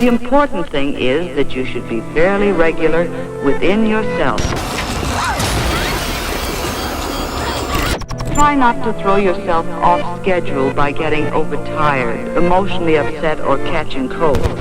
The important thing is that you should be fairly regular within yourself. Try not to throw yourself off schedule by getting overtired, emotionally upset, or catching cold.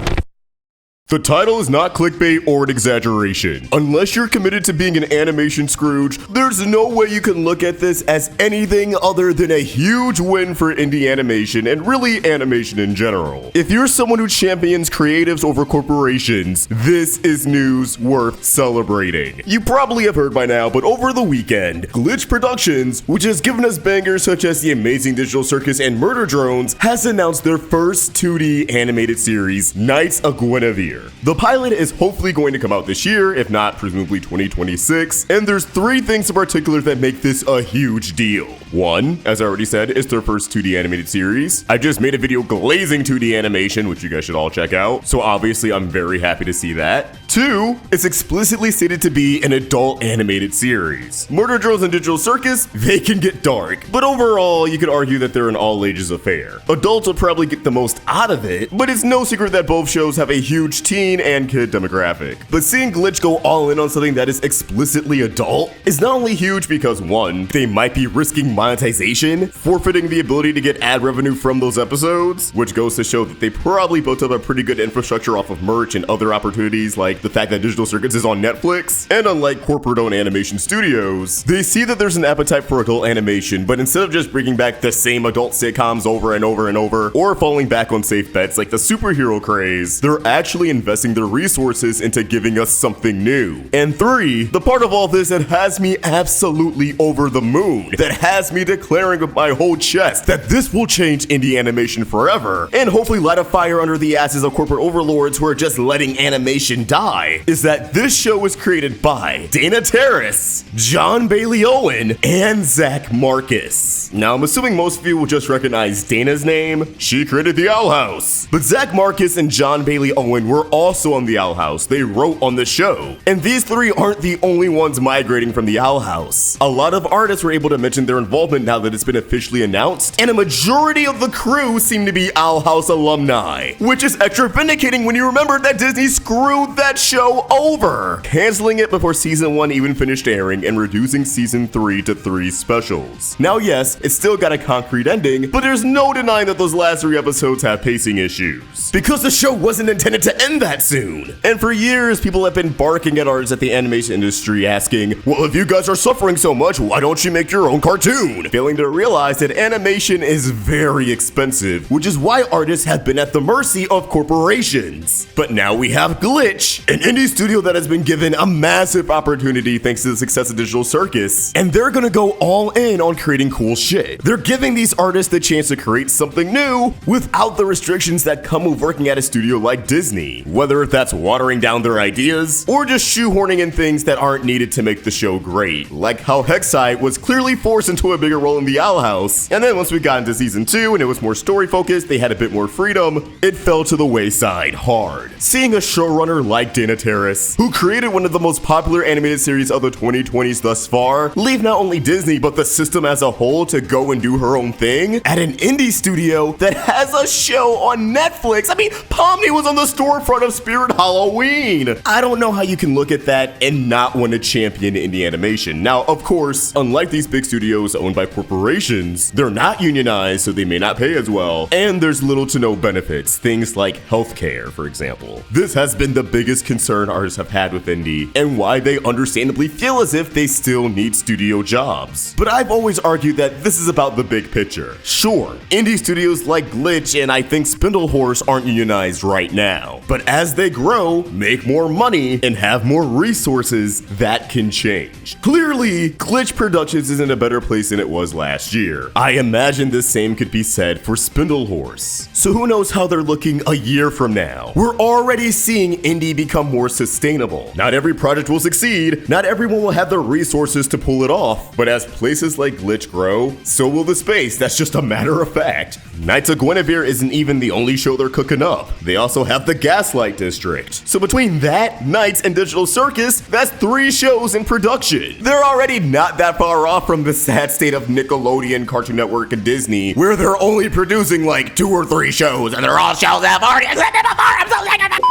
The title is not clickbait or an exaggeration. Unless you're committed to being an animation Scrooge, there's no way you can look at this as anything other than a huge win for indie animation and really animation in general. If you're someone who champions creatives over corporations, this is news worth celebrating. You probably have heard by now, but over the weekend, Glitch Productions, which has given us bangers such as The Amazing Digital Circus and Murder Drones, has announced their first 2D animated series, Knights of Guinevere. The pilot is hopefully going to come out this year, if not presumably 2026, and there's 3 things in particular that make this a huge deal. 1, as I already said, is their first 2D animated series. I just made a video glazing 2D animation, which you guys should all check out, so obviously I'm very happy to see that. 2, it's explicitly stated to be an adult animated series. Murder Drones and Digital Circus, they can get dark, but overall, you could argue that they're an all ages affair. Adults will probably get the most out of it, but it's no secret that both shows have a huge teen and kid demographic. But seeing Glitch go all in on something that is explicitly adult is not only huge because 1, they might be risking monetization, forfeiting the ability to get ad revenue from those episodes, which goes to show that they probably built up a pretty good infrastructure off of merch and other opportunities like the fact that Digital Circuits is on Netflix. And unlike corporate-owned animation studios, they see that there's an appetite for adult animation, but instead of just bringing back the same adult sitcoms over and over and over, or falling back on safe bets like the superhero craze, they're actually investing their resources into giving us something new. And 3, the part of all this that has me absolutely over the moon, that has me declaring with my whole chest that this will change indie animation forever, and hopefully light a fire under the asses of corporate overlords who are just letting animation die, is that this show was created by Dana Terrace, John Bailey Owen, and Zach Marcus. Now I'm assuming most of you will just recognize Dana's name. She created the Owl House. But Zach Marcus and John Bailey Owen were also on the Owl House. They wrote on the show. And these 3 aren't the only ones migrating from the Owl House. A lot of artists were able to mention their involvement now that it's been officially announced, and a majority of the crew seem to be Owl House alumni, which is extra vindicating when you remember that Disney screwed that show over, canceling it before season 1 even finished airing and reducing season 3 to 3 specials. Now yes, it's still got a concrete ending, but there's no denying that those last 3 episodes have pacing issues, because the show wasn't intended to end that soon. And for years, people have been barking at artists at the animation industry asking, well, if you guys are suffering so much, why don't you make your own cartoon? Failing to realize that animation is very expensive, which is why artists have been at the mercy of corporations. But now we have Glitch, an indie studio that has been given a massive opportunity thanks to the success of Digital Circus, and they're gonna go all in on creating cool shit. They're giving these artists the chance to create something new without the restrictions that come with working at a studio like Disney, whether that's watering down their ideas or just shoehorning in things that aren't needed to make the show great, like how Hexite was clearly forced into a bigger role in the Owl House, and then once we got into season 2 and it was more story focused, they had a bit more freedom, it fell to the wayside hard. Seeing a showrunner like Dana Terrace, who created one of the most popular animated series of the 2020s thus far, leave not only Disney but the system as a whole to go and do her own thing at an indie studio that has a show on Netflix. I mean, Pomni was on the storefront of Spirit Halloween. I don't know how you can look at that and not want to champion indie animation. Now, of course, unlike these big studios owned by corporations, they're not unionized, so they may not pay as well, and there's little to no benefits, things like healthcare, for example. This has been the biggest concern artists have had with indie, and why they understandably feel as if they still need studio jobs. But I've always argued that this is about the big picture. Sure, indie studios like Glitch and I think Spindlehorse aren't unionized right now, but as they grow, make more money, and have more resources, that can change. Clearly, Glitch Productions is in a better place than it was last year. I imagine the same could be said for Spindlehorse. So who knows how they're looking a year from now? We're already seeing indie become more sustainable. Not every project will succeed, not everyone will have the resources to pull it off, but as places like Glitch grow, so will the space. That's just a matter of fact. Knights of Guinevere isn't even the only show they're cooking up. They also have the Gaslight District. So between that, Knights, and Digital Circus, that's 3 shows in production. They're already not that far off from the sad state of Nickelodeon, Cartoon Network, and Disney, where they're only producing like 2 or 3 shows, and they're all shows that have already existed before. I'm so sick of it.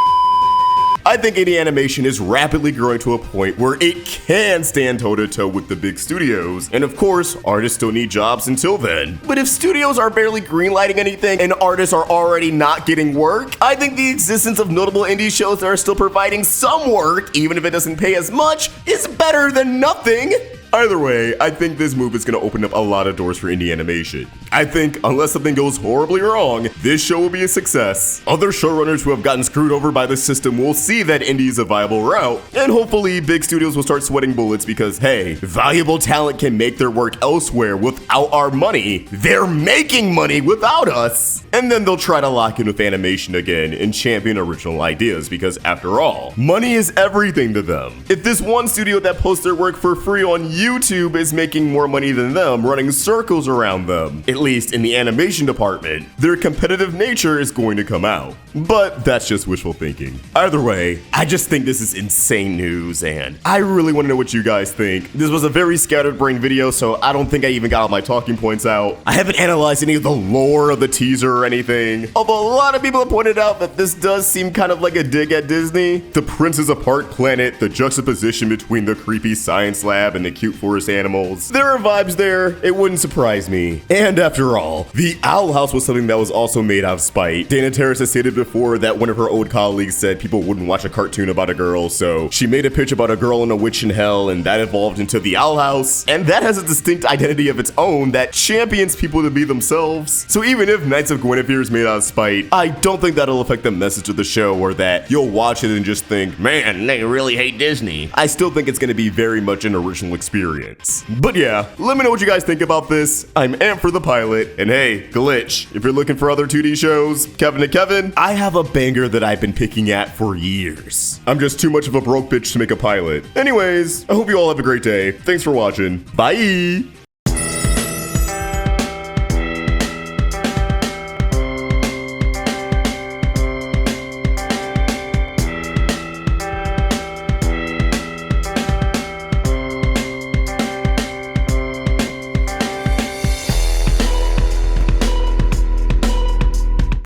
I think indie animation is rapidly growing to a point where it can stand toe-to-toe with the big studios, and of course, artists still need jobs until then. But if studios are barely greenlighting anything and artists are already not getting work, I think the existence of notable indie shows that are still providing some work, even if it doesn't pay as much, is better than nothing. Either way, I think this move is going to open up a lot of doors for indie animation. I think, unless something goes horribly wrong, this show will be a success. Other showrunners who have gotten screwed over by the system will see that indie is a viable route, and hopefully big studios will start sweating bullets because, hey, valuable talent can make their work elsewhere without our money. They're making money without us. And then they'll try to lock in with animation again and champion original ideas because, after all, money is everything to them. If this one studio that posts their work for free on YouTube is making more money than them running circles around them, at least in the animation department, their competitive nature is going to come out. But that's just wishful thinking. Either way, I just think this is insane news, and I really want to know what you guys think. This was a very scatterbrained video, so I don't think I even got all my talking points out. I haven't analyzed any of the lore of the teaser or anything, although a lot of people have pointed out that this does seem kind of like a dig at Disney. The Princes Apart planet, the juxtaposition between the creepy science lab and the cute forest animals. There are vibes there, it wouldn't surprise me. And after all, the Owl House was something that was also made out of spite. Dana Terrace has stated before that one of her old colleagues said people wouldn't watch a cartoon about a girl, so she made a pitch about a girl and a witch in hell, and that evolved into the Owl House, and that has a distinct identity of its own that champions people to be themselves. So even if Knights of Guinevere is made out of spite, I don't think that'll affect the message of the show, or that you'll watch it and just think, man, they really hate Disney. I still think it's gonna be very much an original experience. But yeah, let me know what you guys think about this. I'm amped for the pilot, and hey, Glitch, if you're looking for other 2D shows, Kevin to Kevin, I have a banger that I've been picking at for years. I'm just too much of a broke bitch to make a pilot. Anyways, I hope you all have a great day. Thanks for watching. Bye!